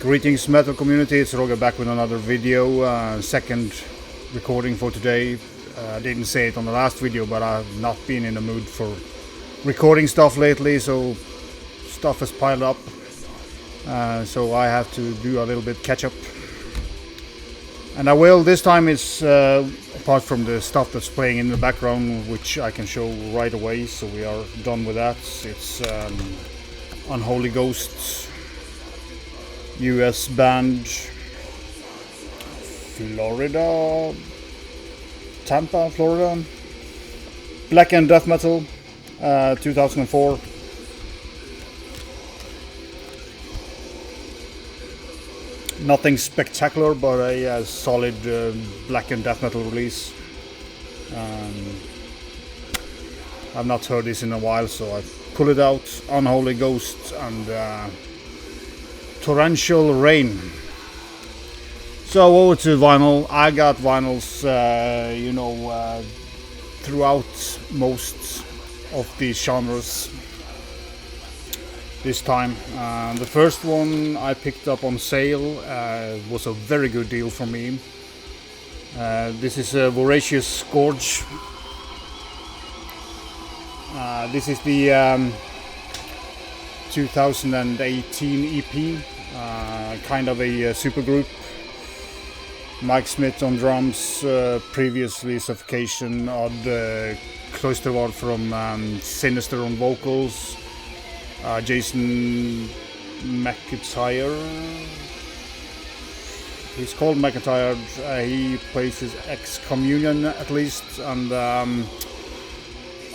Greetings metal community, it's Roger back with another video, second recording for today. I didn't say it on the last video, but I've not been in the mood for recording stuff lately, so stuff has piled up, so I have to do a little bit catch up. And I will, this time it's apart from the stuff that's playing in the background, which I can show right away, so we are done with that. It's Unholy Ghosts, US band, Florida, Tampa, Florida, black and death metal, 2004. Nothing spectacular, but a solid black and death metal release. I've not heard this in a while, so I pull it out. Unholy Ghosts and Torrential Rain. So over to vinyl. I got vinyls, throughout most of these genres this time. The first one I picked up on sale was a very good deal for me. This is a Voracious Gorge. This is the 2018 EP, kind of a supergroup. Mike Smith on drums, previously Suffocation, Odd Cloisterward from Sinister on vocals, Jason McIntyre, he's called McIntyre, he plays his Excommunion at least, and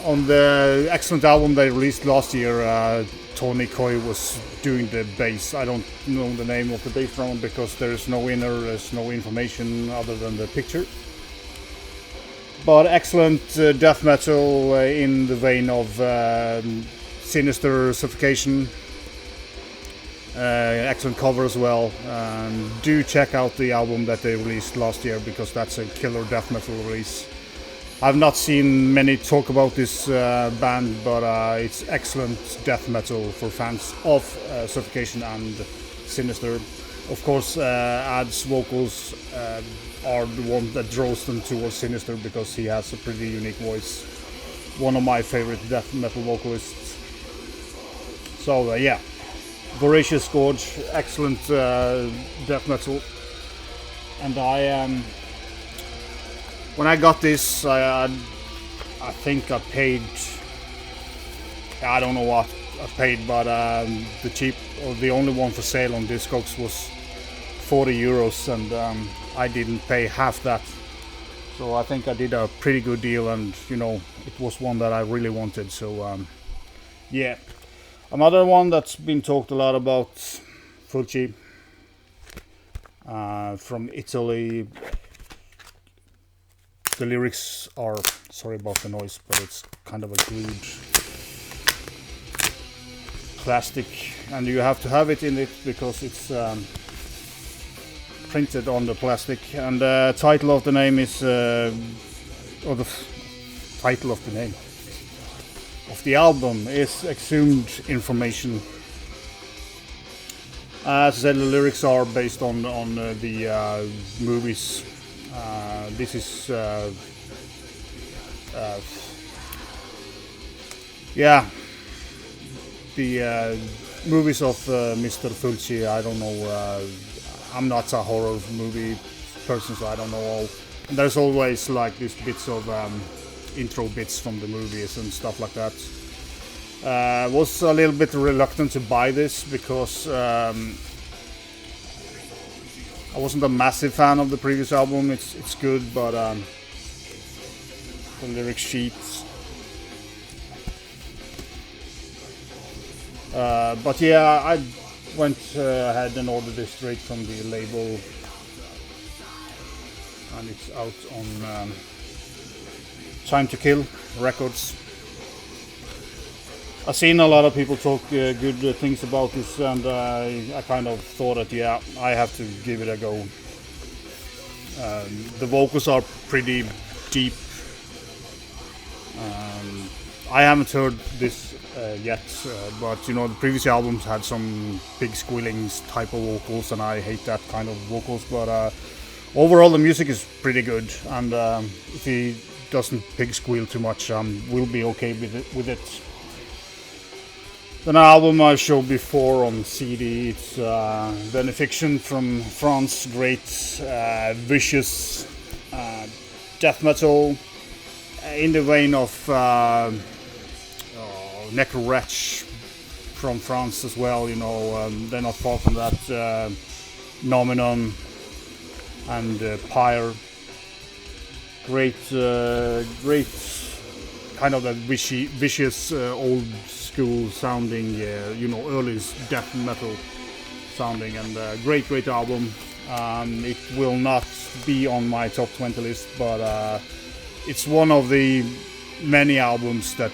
on the excellent album they released last year, Tony Coy was doing the bass. I don't know the name of the bass drum because there's no information other than the picture. But excellent death metal in the vein of Sinister, Suffocation. Excellent cover as well. Do check out the album that they released last year because that's a killer death metal release. I've not seen many talk about this band, but it's excellent death metal for fans of Suffocation and Sinister. Of course, Ad's vocals are the one that draws them towards Sinister because he has a pretty unique voice. One of my favorite death metal vocalists. So yeah, Voracious Gorge, excellent death metal. And when I got this, I think I paid, I don't know what I paid, but the only one for sale on Discogs was 40 euros, and I didn't pay half that. So I think I did a pretty good deal, and it was one that I really wanted. So yeah, another one that's been talked a lot about, Fulci, from Italy. The lyrics are, sorry about the noise, but it's kind of a glued plastic, and you have to have it in it because it's printed on the plastic. And the title of the name is, title of the name of the album is Exhumed Information. As I said, the lyrics are based on the movies. This is the movies of Mr. Fulci. I don't know, I'm not a horror movie person, so I don't know all. And there's always like these bits of intro bits from the movies and stuff like that. Was a little bit reluctant to buy this because I wasn't a massive fan of the previous album. It's good, but the lyric sheets. But yeah, I went ahead and ordered this straight from the label, and it's out on Time to Kill Records. I've seen a lot of people talk good things about this, and I kind of thought that yeah, I have to give it a go. The vocals are pretty deep. I haven't heard this yet, but you know, the previous albums had some big squealing type of vocals, and I hate that kind of vocals. But overall, the music is pretty good, and if he doesn't pig squeal too much, we'll be okay with it. Then an album I showed before on CD, it's Benefiction from France, great vicious death metal in the vein of Necromantia from France as well. You know, they're not far from that. Navn and Pyre, great kind of a vicious old school sounding, you know, early death metal sounding, and great album. It will not be on my top 20 list, but it's one of the many albums that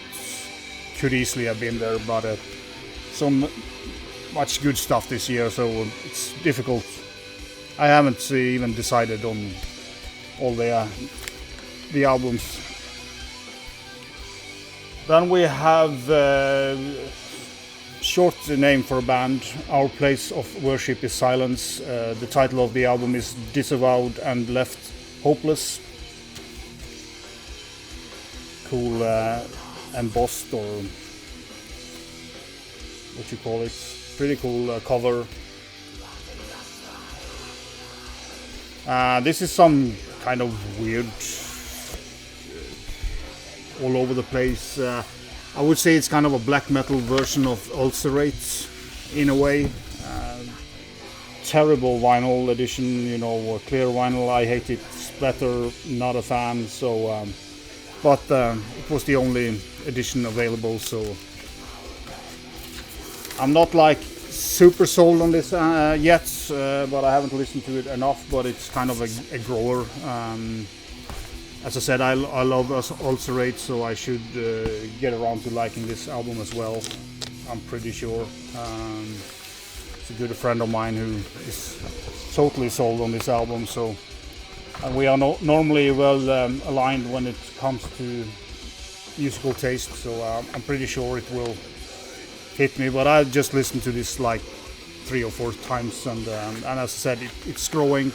could easily have been there, but so much good stuff this year, so it's difficult. I haven't even decided on all the albums. Then we have short name for a band. Our Place of Worship is Silence. The title of the album is Disavowed and Left Hopeless. Cool embossed, or what you call it. Pretty cool cover. This is some kind of weird, all over the place. I would say it's kind of a black metal version of Ulcerate in a way. Terrible vinyl edition, you know, clear vinyl. I hate it. Splatter, not a fan. So, but it was the only edition available. So I'm not like super sold on this yet, but I haven't listened to it enough. But it's kind of a grower. As I said, I love Ulcerate, so I should get around to liking this album as well. I'm pretty sure. It's a good friend of mine who is totally sold on this album, so and we are normally well aligned when it comes to musical taste, so I'm pretty sure it will hit me. But I just listened to this like 3 or 4 times, and as I said, it's growing.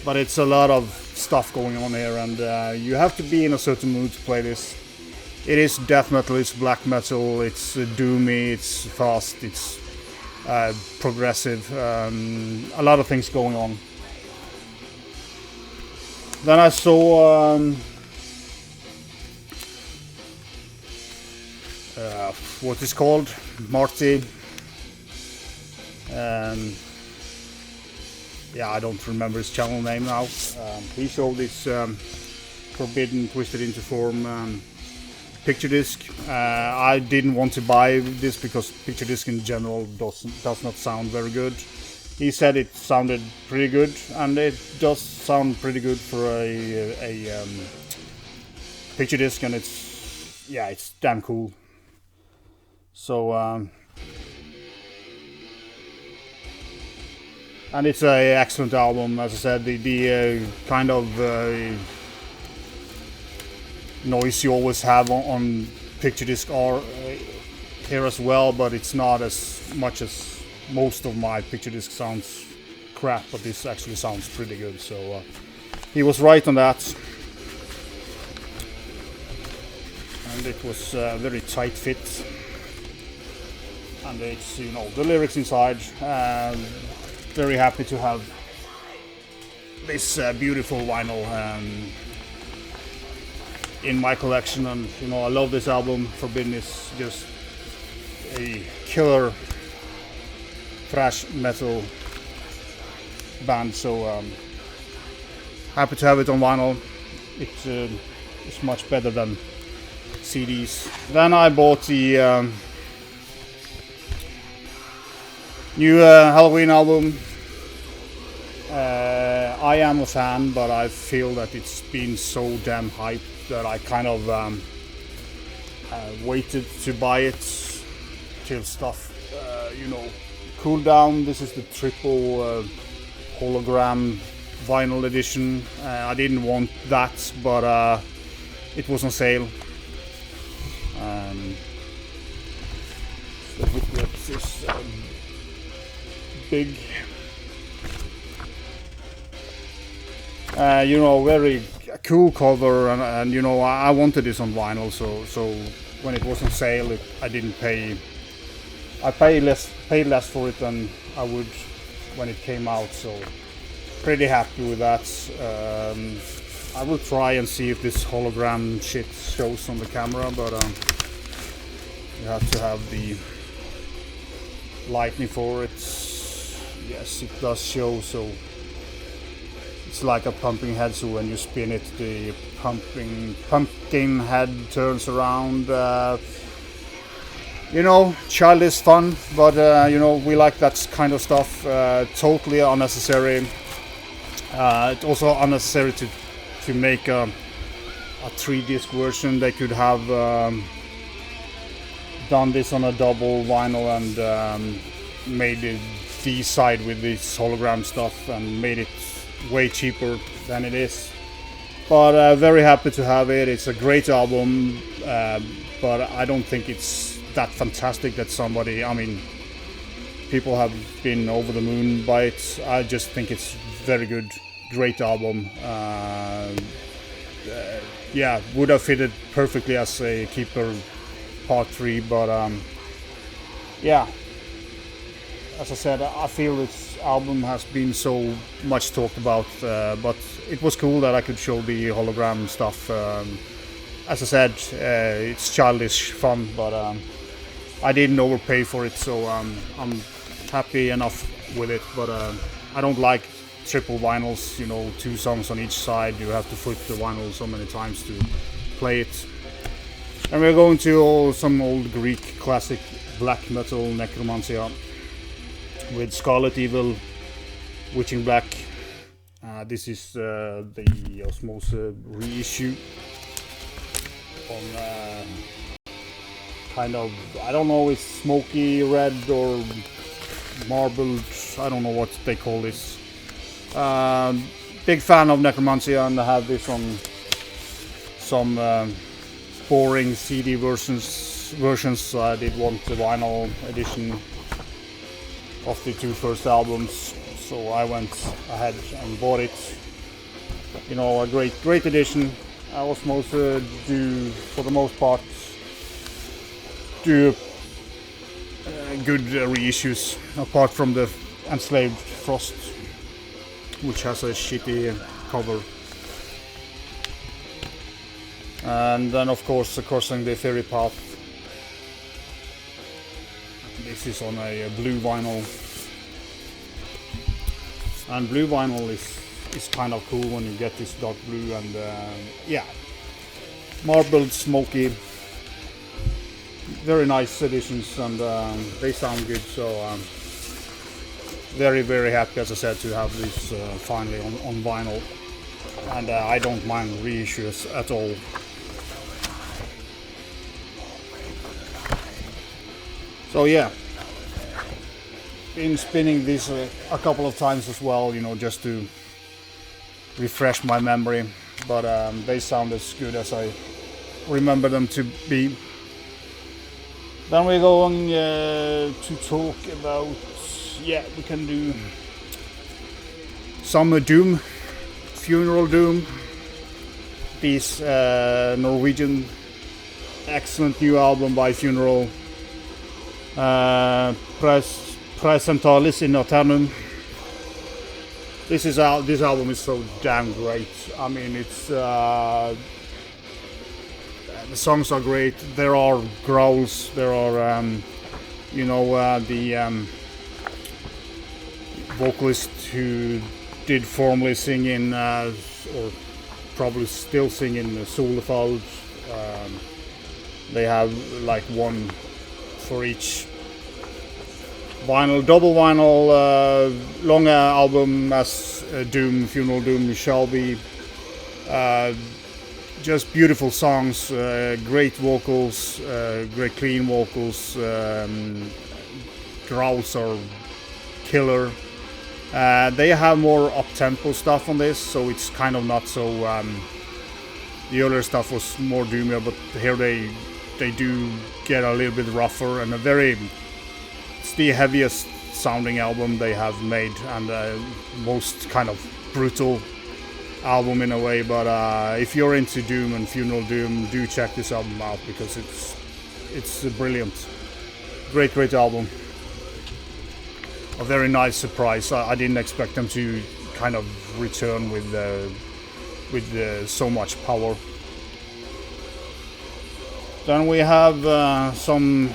But it's a lot of stuff going on here, and you have to be in a certain mood to play this. It is death metal, it's black metal, it's doomy, it's fast, it's progressive, a lot of things going on. Then I saw what is called Marty. Yeah, I don't remember his channel name now. He showed this Forbidden Twisted into Form picture disc. I didn't want to buy this because picture disc in general does not sound very good. He said it sounded pretty good, and it does sound pretty good for a picture disc, and it's damn cool. So. And it's an excellent album, as I said. The kind of noise you always have on picture disc are here as well, but it's not as much as most of my picture disc sounds crap. But this actually sounds pretty good, so he was right on that. And it was very tight fit, and it's, you know, the lyrics inside. Very happy to have this beautiful vinyl in my collection, and you know, I love this album. Forbidden is just a killer thrash metal band, so happy to have it on vinyl. It's much better than CDs. Then I bought the new Helloween album. I am a fan, but I feel that it's been so damn hyped that I kind of waited to buy it till stuff, you know, cooled down. This is the triple hologram vinyl edition. I didn't want that, but it was on sale. So look at this big, you know, very cool cover, and you know, I wanted this on vinyl, so when it was on sale, I didn't pay. I paid less for it than I would when it came out, so pretty happy with that. I will try and see if this hologram shit shows on the camera, but you have to have the lightning for it. Yes, it does show, so it's like a pumping head, so when you spin it, the pumpkin head turns around. You know, childish fun, but you know, we like that kind of stuff. Totally unnecessary. It's also unnecessary to make a 3-disc version. They could have done this on a double vinyl and made the D side with this hologram stuff and made it way cheaper than it is. But very happy to have it. It's a great album, but I don't think it's that fantastic that somebody, I mean, people have been over the moon by it. I just think it's very good, great album. Yeah, would have fitted perfectly as a Keeper Part 3, but yeah, as I said, I feel this album has been so much talked about, but it was cool that I could show the hologram stuff. As I said, it's childish fun, but I didn't overpay for it, so I'm happy enough with it. But I don't like triple vinyls, you know, 2 songs on each side. You have to flip the vinyl so many times to play it. And we're going to some old Greek classic black metal Necromantia with Scarlet Evil, Witching Black. This is the Osmosis reissue on kind of, I don't know, it's smoky red or marbled, I don't know what they call this. Big fan of Necromantia, and I have this on some boring CD versions. So I did want the vinyl edition of the 2 first albums, so I went ahead and bought it. You know, a great edition. I was do, for the most part, do good reissues, apart from the Enslaved Frost, which has a shitty cover. And then of course Crossing the Fairy Path. This is on a blue vinyl. And blue vinyl is kind of cool when you get this dark blue, and yeah, marbled, smoky, very nice editions, and they sound good, so very happy, as I said, to have this finally on vinyl, and I don't mind reissues at all. So yeah, been spinning this a couple of times as well, you know, just to refresh my memory, but they sound as good as I remember them to be. Then we're going to talk about, yeah, we can do some Doom, Funeral Doom. This Norwegian excellent new album by Funeral, Praesentialis in Aeternum. This album is so damn great. I mean, it's the songs are great. There are growls. There are you know, the vocalist who did formerly sing in or probably still sing in Solefald. They have like one for each vinyl, double vinyl, longer album as Doom, Funeral Doom shall be. Just beautiful songs, great vocals, great clean vocals, growls are killer. They have more up-tempo stuff on this, so it's kind of not so... the earlier stuff was more doomier, but here they they do get a little bit rougher, and it's the heaviest sounding album they have made, and most kind of brutal album in a way. But if you're into Doom and Funeral Doom, do check this album out, because it's brilliant. Great album. A very nice surprise. I didn't expect them to kind of return with so much power. Then we have some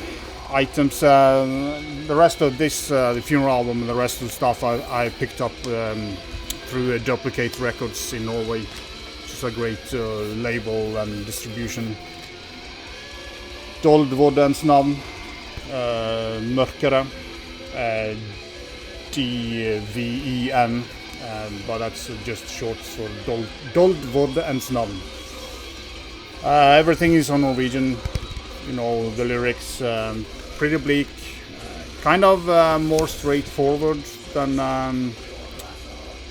items. The rest of this, the Funeral album, and the rest of the stuff I picked up through Duplicate Records in Norway, which is a great label and distribution. Dold, Vorde and Navn, Mørkere, DVEN, but that's just short for Dold, Vorde and Navn. Everything is on Norwegian, you know, the lyrics pretty bleak, kind of more straightforward than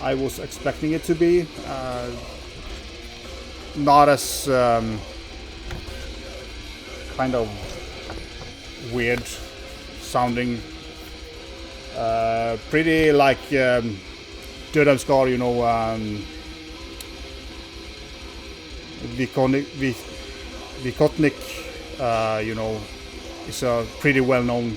I was expecting it to be. Not as kind of weird sounding, pretty like Dødheimskar, you know, Vikotnik, you know, is a pretty well-known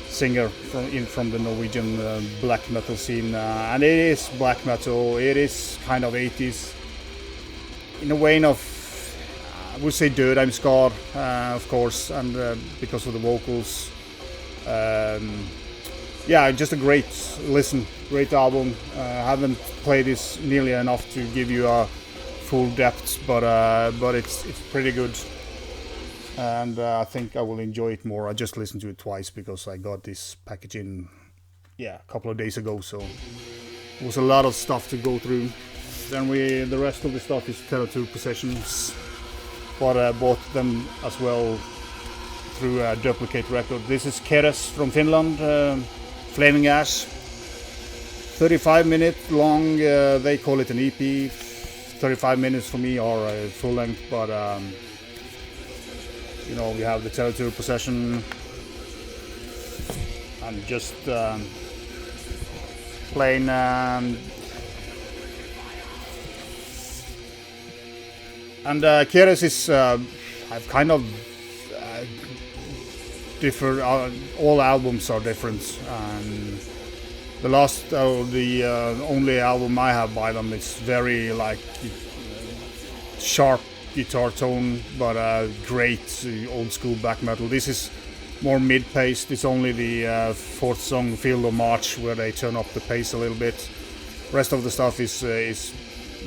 singer from the Norwegian black metal scene, and it is black metal. It is kind of 80s in a way of, I would say, Dødheimskar, of course, and because of the vocals. Yeah, just a great listen, great album. Haven't played this nearly enough to give you a full depth, but it's pretty good, and I think I will enjoy it more. I just listened to it twice because I got this package in, a couple of days ago, so it was a lot of stuff to go through. Then the rest of the stuff is Territory Possessions, but I bought them as well through a Duplicate record. This is Keres from Finland, Flaming Ash, 35 minutes long. They call it an EP. 35 minutes for me are full length, but you know, we have the Territory Possession and just plain and Keres is I've kind of different. All albums are different. The last, the only album I have by them, it's very like sharp guitar tone, but great old school black metal. This is more mid-paced. It's only the fourth song, Field of March, where they turn up the pace a little bit. Rest of the stuff is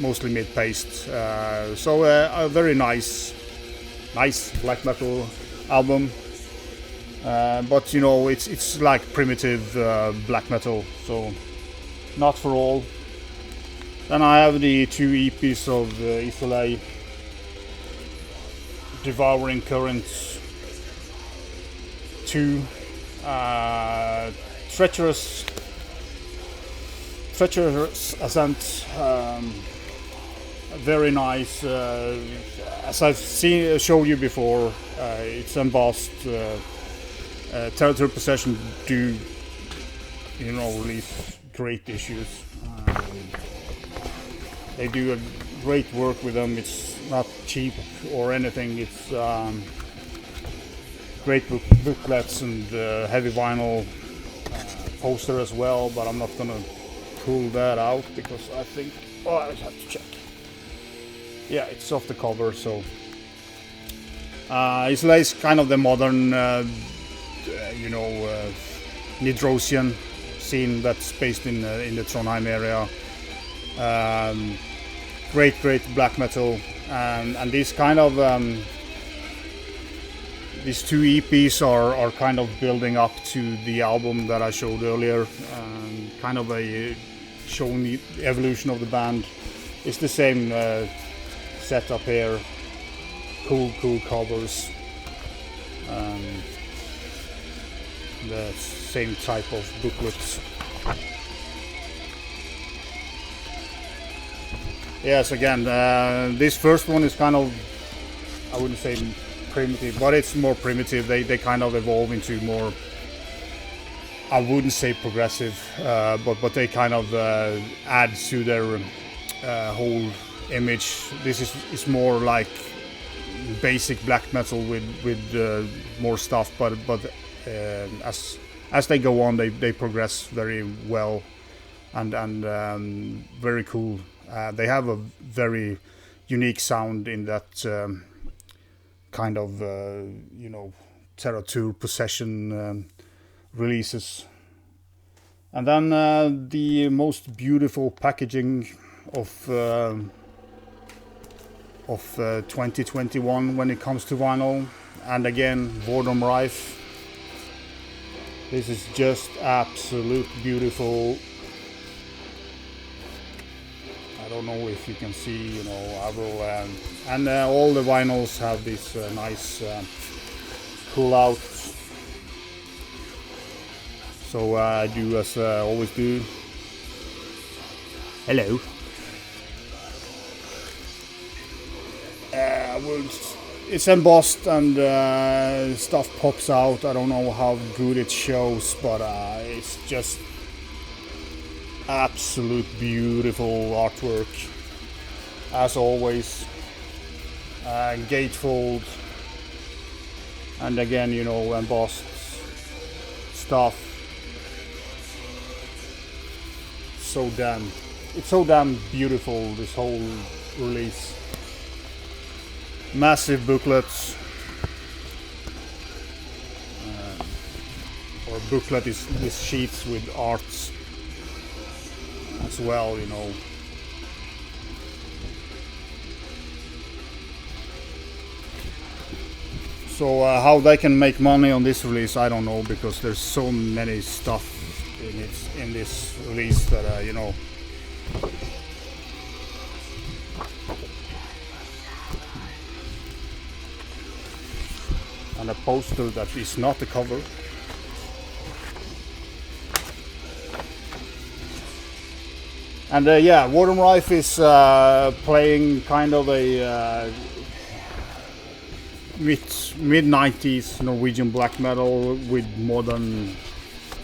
mostly mid-paced. So a very nice black metal album. But you know, it's like primitive black metal, so not for all. Then I have the two EPs of Issolei, Devouring Current 2, Treacherous Ascent, very nice. As I've showed you before, it's embossed. Territory Possession do, you know, release great issues. They do a great work with them. It's not cheap or anything. It's great booklets and heavy vinyl poster as well, but I'm not gonna pull that out because I think, I have to check. Yeah, it's off the cover, so Issolei is kind of the modern you know, Nidrosian scene that's based in the Trondheim area. Great black metal, and these kind of these two EPs are kind of building up to the album that I showed earlier, kind of showing the evolution of the band. It's the same setup here, cool covers. The same type of booklets. Yes, again, this first one is kind of, I wouldn't say primitive, but it's more primitive. They kind of evolve into more, I wouldn't say progressive, but they kind of add to their whole image. This is more like basic black metal with more stuff, but as they go on, they progress very well and very cool. They have a very unique sound in that kind of Terra 2 Possession releases. And then the most beautiful packaging of 2021 when it comes to vinyl, and again Warden Rife. This is just absolute beautiful. I don't know if you can see, I will, and all the vinyls have this nice pull out. So I do as I always do. Hello. It's embossed and stuff pops out. I don't know how good it shows, but it's just absolute beautiful artwork as always. Gatefold, and again embossed stuff. It's so damn beautiful, this whole release. Massive booklets, or booklet is these sheets with arts as well, So how they can make money on this release, I don't know, because there's so many stuff in this release that and a poster that is not the cover. And yeah, Warden Rife is playing kind of a mid-90s Norwegian black metal with modern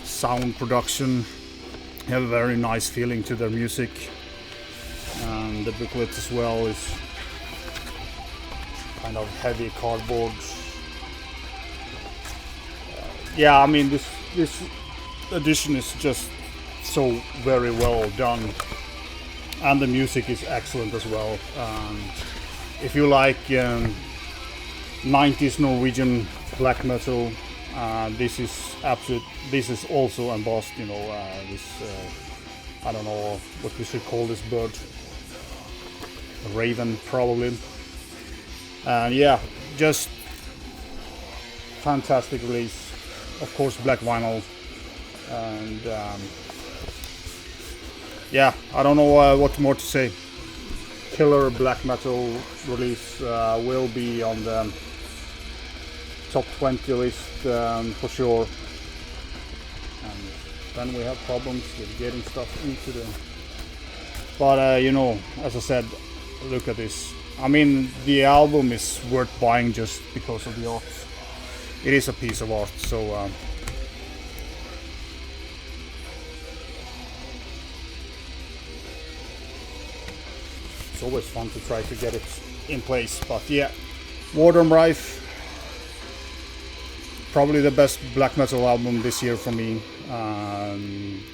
sound production. They have a very nice feeling to their music, and the booklet as well is kind of heavy cardboard. Yeah, I mean this edition is just so very well done, and the music is excellent as well. If you like 90s Norwegian black metal, this is also embossed. I don't know what we should call this bird. A raven, probably. Yeah, just fantastic release. Of course, black vinyl, and yeah, I don't know what more to say. Killer black metal release, will be on the top 20 list for sure. And then we have problems with getting stuff into the. But as I said, look at this. I mean, the album is worth buying just because of the art. It is a piece of art, so it's always fun to try to get it in place. But yeah, Warden Rife, probably the best black metal album this year for me, and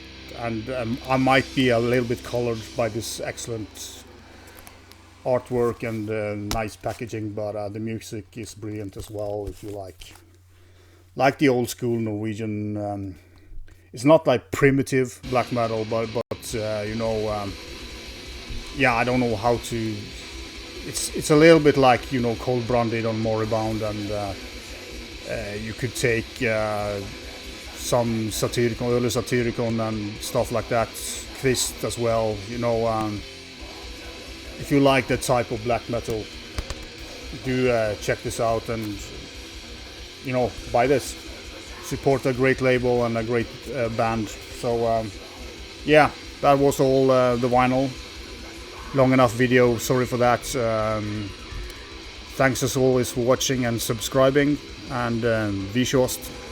I might be a little bit colored by this excellent artwork and nice packaging, but the music is brilliant as well. If you like the old school Norwegian, it's not like primitive black metal, but yeah, I don't know how to. It's a little bit like Cold Branded on Moribund, and you could take some Satyricon, early Satyricon and stuff like that, Kvist as well. If you like that type of black metal, do check this out and buy this. Support a great label and a great band. So yeah, that was all the vinyl. Long enough video, sorry for that. Thanks as always for watching and subscribing, and vi kjøst.